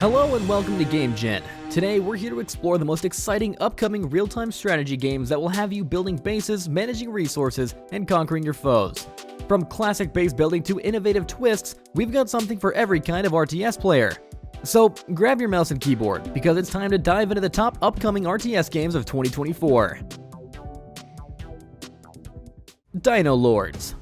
Hello and welcome to GameGen. Today we're here to explore the most exciting upcoming real-time strategy games that will have you building bases, managing resources, and conquering your foes. From classic base building to innovative twists, we've got something for every kind of RTS player. So grab your mouse and keyboard, because it's time to dive into the top upcoming RTS games of 2024. Dinolords.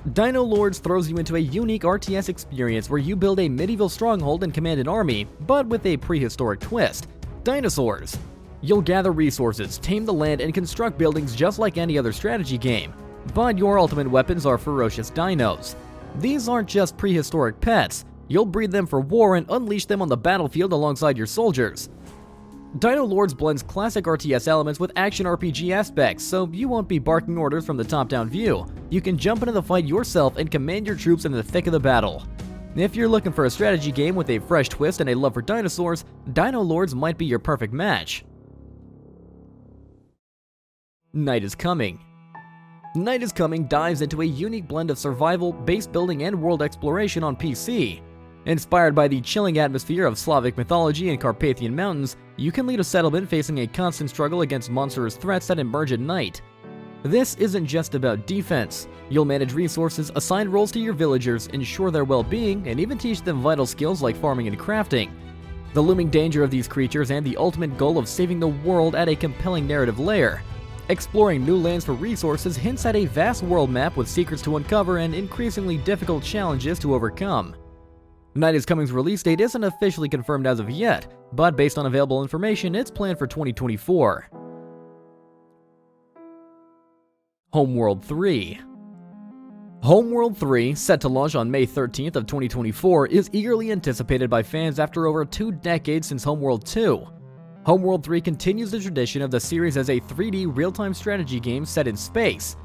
Dinolords throws you into a unique RTS experience where you build a medieval stronghold and command an army, but with a prehistoric twist: dinosaurs. You'll gather resources, tame the land, and construct buildings just like any other strategy game, but your ultimate weapons are ferocious dinos. These aren't just prehistoric pets, you'll breed them for war and unleash them on the battlefield alongside your soldiers. Dinolords blends classic RTS elements with action RPG aspects, so you won't be barking orders from the top-down view. You can jump into the fight yourself and command your troops in the thick of the battle. If you're looking for a strategy game with a fresh twist and a love for dinosaurs, Dinolords might be your perfect match. Night is Coming. Night is Coming dives into a unique blend of survival, base building, and world exploration on PC. Inspired by the chilling atmosphere of Slavic mythology and Carpathian mountains, you can lead a settlement facing a constant struggle against monstrous threats that emerge at night. This isn't just about defense. You'll manage resources, assign roles to your villagers, ensure their well-being, and even teach them vital skills like farming and crafting. The looming danger of these creatures and the ultimate goal of saving the world add a compelling narrative layer. Exploring new lands for resources hints at a vast world map with secrets to uncover and increasingly difficult challenges to overcome. Night is Coming's release date isn't officially confirmed as of yet, but based on available information, it's planned for 2024. Homeworld 3. Homeworld 3, set to launch on May 13th of 2024, is eagerly anticipated by fans after over 2 decades since Homeworld 2. Homeworld 3 continues the tradition of the series as a 3D real-time strategy game set in space.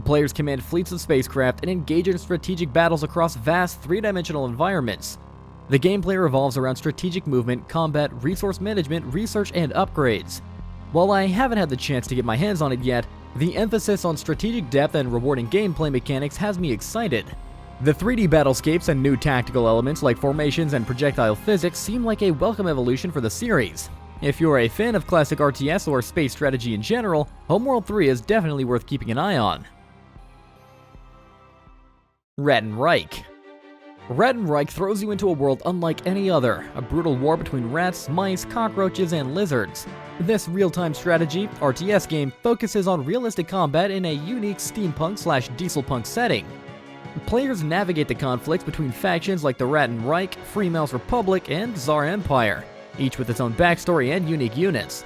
Players command fleets of spacecraft and engage in strategic battles across vast, three-dimensional environments. The gameplay revolves around strategic movement, combat, resource management, research, and upgrades. While I haven't had the chance to get my hands on it yet, the emphasis on strategic depth and rewarding gameplay mechanics has me excited. The 3D battlescapes and new tactical elements like formations and projectile physics seem like a welcome evolution for the series. If you're a fan of classic RTS or space strategy in general, Homeworld 3 is definitely worth keeping an eye on. Ratten Reich. Ratten Reich throws you into a world unlike any other, a brutal war between rats, mice, cockroaches, and lizards. This real-time strategy RTS game focuses on realistic combat in a unique steampunk/dieselpunk setting. Players navigate the conflicts between factions like the Ratten Reich, Free Mouse Republic, and Tsar Empire, each with its own backstory and unique units.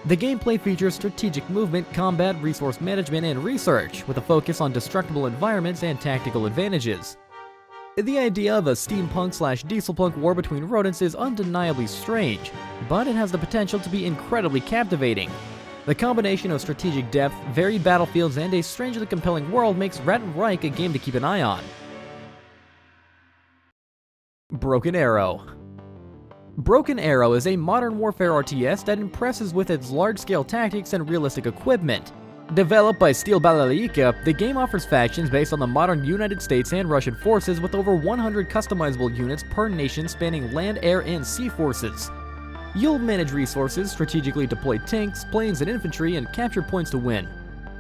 The gameplay features strategic movement, combat, resource management, and research, with a focus on destructible environments and tactical advantages. The idea of a steampunk/dieselpunk war between rodents is undeniably strange, but it has the potential to be incredibly captivating. The combination of strategic depth, varied battlefields, and a strangely compelling world makes Ratten Reich a game to keep an eye on. Broken Arrow. Broken Arrow is a modern warfare RTS that impresses with its large-scale tactics and realistic equipment. Developed by Steel Balalaika, the game offers factions based on the modern United States and Russian forces with over 100 customizable units per nation spanning land, air, and sea forces. You'll manage resources, strategically deploy tanks, planes, and infantry, and capture points to win.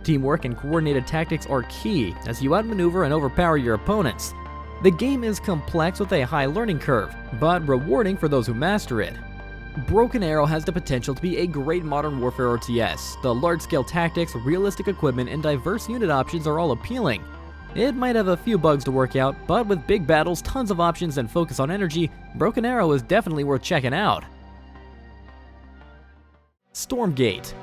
Teamwork and coordinated tactics are key as you outmaneuver and overpower your opponents. The game is complex with a high learning curve, but rewarding for those who master it. Broken Arrow has the potential to be a great modern warfare RTS. The large-scale tactics, realistic equipment, and diverse unit options are all appealing. It might have a few bugs to work out, but with big battles, tons of options, and focus on energy, Broken Arrow is definitely worth checking out. Stormgate.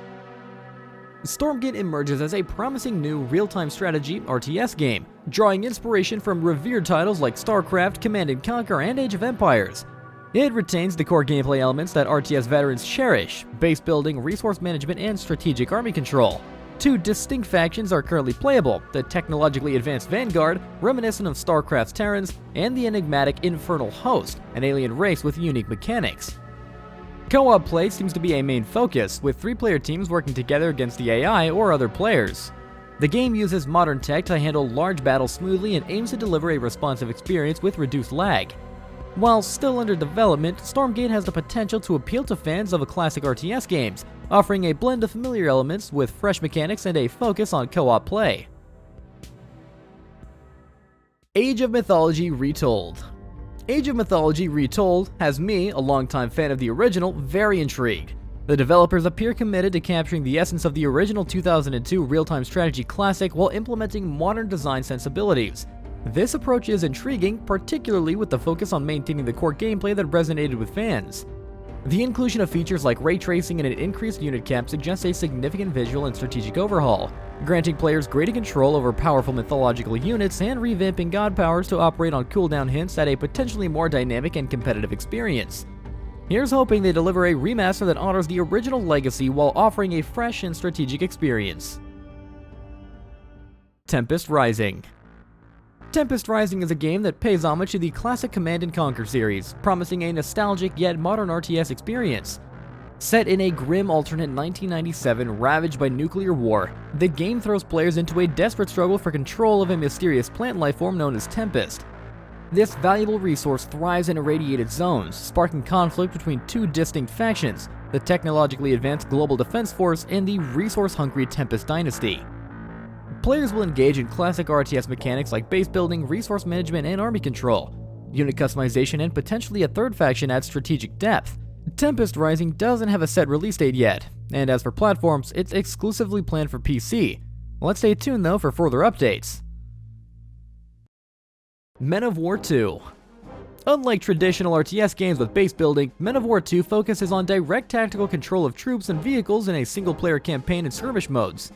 Stormgate emerges as a promising new real-time strategy RTS game, drawing inspiration from revered titles like StarCraft, Command & Conquer, and Age of Empires. It retains the core gameplay elements that RTS veterans cherish: base building, resource management, and strategic army control. 2 distinct factions are currently playable: the technologically advanced Vanguard, reminiscent of StarCraft's Terrans, and the enigmatic Infernal Host, an alien race with unique mechanics. Co-op play seems to be a main focus, with 3-player teams working together against the AI or other players. The game uses modern tech to handle large battles smoothly and aims to deliver a responsive experience with reduced lag. While still under development, Stormgate has the potential to appeal to fans of classic RTS games, offering a blend of familiar elements with fresh mechanics and a focus on co-op play. Age of Mythology Retold. Age of Mythology Retold has me, a longtime fan of the original, very intrigued. The developers appear committed to capturing the essence of the original 2002 real-time strategy classic while implementing modern design sensibilities. This approach is intriguing, particularly with the focus on maintaining the core gameplay that resonated with fans. The inclusion of features like ray tracing and an increased unit cap suggests a significant visual and strategic overhaul, granting players greater control over powerful mythological units and revamping god powers to operate on cooldown hints at a potentially more dynamic and competitive experience. Here's hoping they deliver a remaster that honors the original legacy while offering a fresh and strategic experience. Tempest Rising. Tempest Rising is a game that pays homage to the classic Command & Conquer series, promising a nostalgic yet modern RTS experience. Set in a grim alternate 1997 ravaged by nuclear war, the game throws players into a desperate struggle for control of a mysterious plant lifeform known as Tempest. This valuable resource thrives in irradiated zones, sparking conflict between two distinct factions, the technologically advanced Global Defense Force and the resource-hungry Tempest Dynasty. Players will engage in classic RTS mechanics like base building, resource management, and army control. Unit customization and potentially a third faction adds strategic depth. Tempest Rising doesn't have a set release date yet, and as for platforms, it's exclusively planned for PC. Let's stay tuned though for further updates. Men of War 2. Unlike traditional RTS games with base building, Men of War 2 focuses on direct tactical control of troops and vehicles in a single-player campaign and skirmish modes.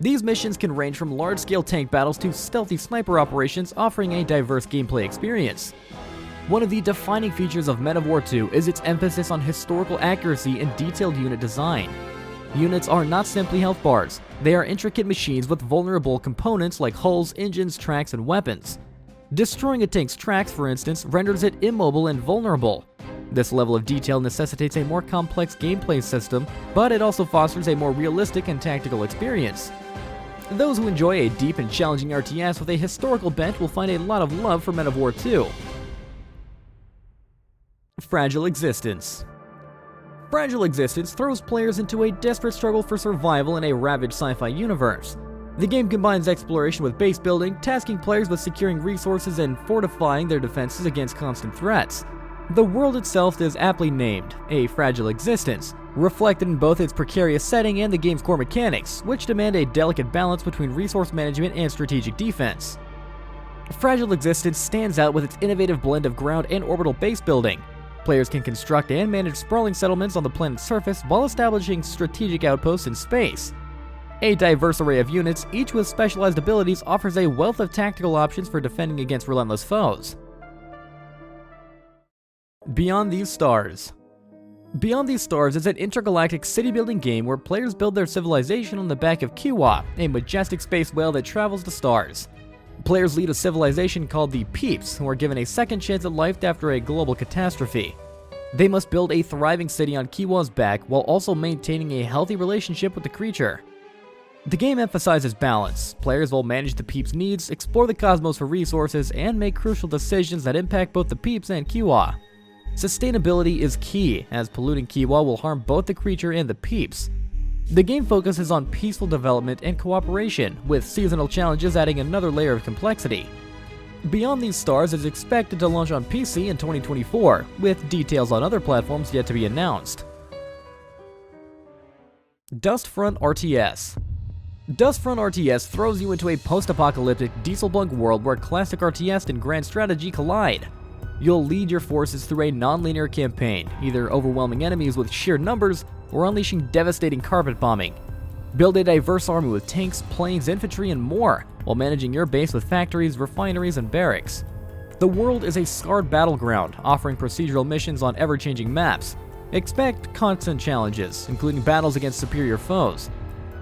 These missions can range from large-scale tank battles to stealthy sniper operations, offering a diverse gameplay experience. One of the defining features of Men of War 2 is its emphasis on historical accuracy and detailed unit design. Units are not simply health bars, they are intricate machines with vulnerable components like hulls, engines, tracks, and weapons. Destroying a tank's tracks, for instance, renders it immobile and vulnerable. This level of detail necessitates a more complex gameplay system, but it also fosters a more realistic and tactical experience. Those who enjoy a deep and challenging RTS with a historical bent will find a lot of love for Men of War 2. Fragile Existence. Fragile Existence throws players into a desperate struggle for survival in a ravaged sci-fi universe. The game combines exploration with base building, tasking players with securing resources and fortifying their defenses against constant threats. The world itself is aptly named, A Fragile Existence, reflected in both its precarious setting and the game's core mechanics, which demand a delicate balance between resource management and strategic defense. Fragile Existence stands out with its innovative blend of ground and orbital base building. Players can construct and manage sprawling settlements on the planet's surface while establishing strategic outposts in space. A diverse array of units, each with specialized abilities, offers a wealth of tactical options for defending against relentless foes. Beyond These Stars. Beyond These Stars is an intergalactic city-building game where players build their civilization on the back of Kiwa, a majestic space whale that travels the stars. Players lead a civilization called the Peeps, who are given a second chance at life after a global catastrophe. They must build a thriving city on Kiwa's back while also maintaining a healthy relationship with the creature. The game emphasizes balance. Players will manage the Peeps' needs, explore the cosmos for resources, and make crucial decisions that impact both the Peeps and Kiwa. Sustainability is key, as polluting Kiwa will harm both the creature and the Peeps. The game focuses on peaceful development and cooperation, with seasonal challenges adding another layer of complexity. Beyond These Stars is expected to launch on PC in 2024, with details on other platforms yet to be announced. Dustfront RTS. Dustfront RTS throws you into a post-apocalyptic dieselbunk world where classic RTS and grand strategy collide. You'll lead your forces through a non-linear campaign, either overwhelming enemies with sheer numbers or unleashing devastating carpet bombing. Build a diverse army with tanks, planes, infantry, and more, while managing your base with factories, refineries, and barracks. The world is a scarred battleground, offering procedural missions on ever-changing maps. Expect constant challenges, including battles against superior foes.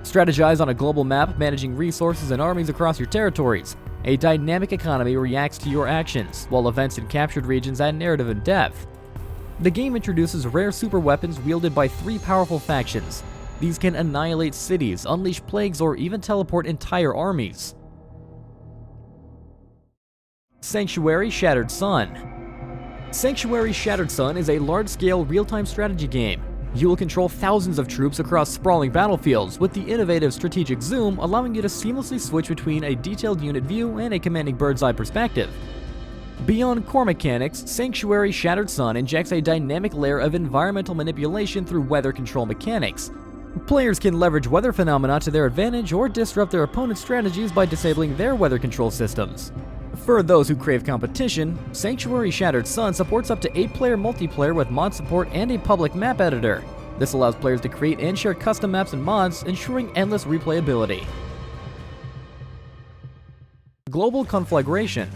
Strategize on a global map, managing resources and armies across your territories. A dynamic economy reacts to your actions, while events in captured regions add narrative and depth. The game introduces rare super weapons wielded by 3 powerful factions. These can annihilate cities, unleash plagues, or even teleport entire armies. Sanctuary Shattered Sun. Sanctuary Shattered Sun is a large-scale real-time strategy game. You will control thousands of troops across sprawling battlefields, with the innovative strategic zoom allowing you to seamlessly switch between a detailed unit view and a commanding bird's-eye perspective. Beyond core mechanics, Sanctuary Shattered Sun injects a dynamic layer of environmental manipulation through weather control mechanics. Players can leverage weather phenomena to their advantage or disrupt their opponent's strategies by disabling their weather control systems. For those who crave competition, Sanctuary Shattered Sun supports up to 8-player multiplayer with mod support and a public map editor. This allows players to create and share custom maps and mods, ensuring endless replayability. Global Conflagration.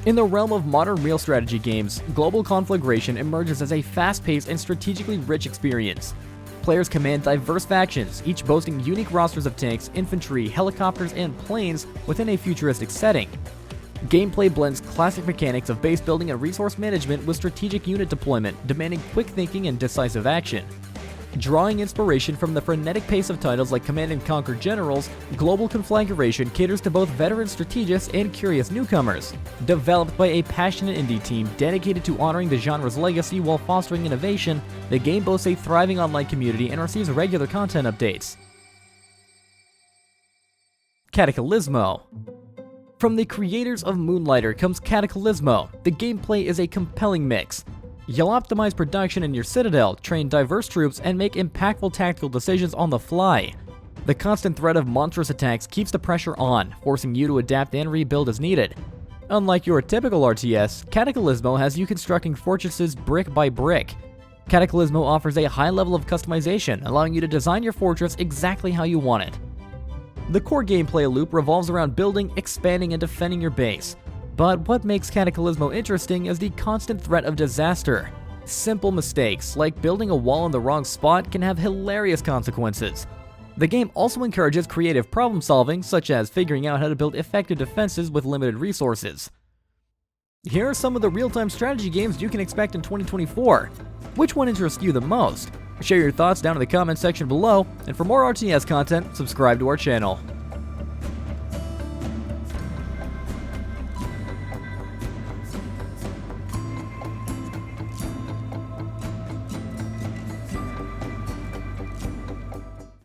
In the realm of modern real strategy games, Global Conflagration emerges as a fast-paced and strategically rich experience. Players command diverse factions, each boasting unique rosters of tanks, infantry, helicopters, and planes within a futuristic setting. Gameplay blends classic mechanics of base building and resource management with strategic unit deployment, demanding quick thinking and decisive action. Drawing inspiration from the frenetic pace of titles like Command & Conquer Generals, Global Conflagration caters to both veteran strategists and curious newcomers. Developed by a passionate indie team dedicated to honoring the genre's legacy while fostering innovation, the game boasts a thriving online community and receives regular content updates. Cataclismo. From the creators of Moonlighter comes Cataclismo. The gameplay is a compelling mix. You'll optimize production in your citadel, train diverse troops, and make impactful tactical decisions on the fly. The constant threat of monstrous attacks keeps the pressure on, forcing you to adapt and rebuild as needed. Unlike your typical RTS, Cataclismo has you constructing fortresses brick by brick. Cataclismo offers a high level of customization, allowing you to design your fortress exactly how you want it. The core gameplay loop revolves around building, expanding, and defending your base. But what makes Cataclismo interesting is the constant threat of disaster. Simple mistakes, like building a wall in the wrong spot, can have hilarious consequences. The game also encourages creative problem solving, such as figuring out how to build effective defenses with limited resources. Here are some of the real-time strategy games you can expect in 2024. Which one interests you the most? Share your thoughts down in the comment section below, and for more RTS content, subscribe to our channel.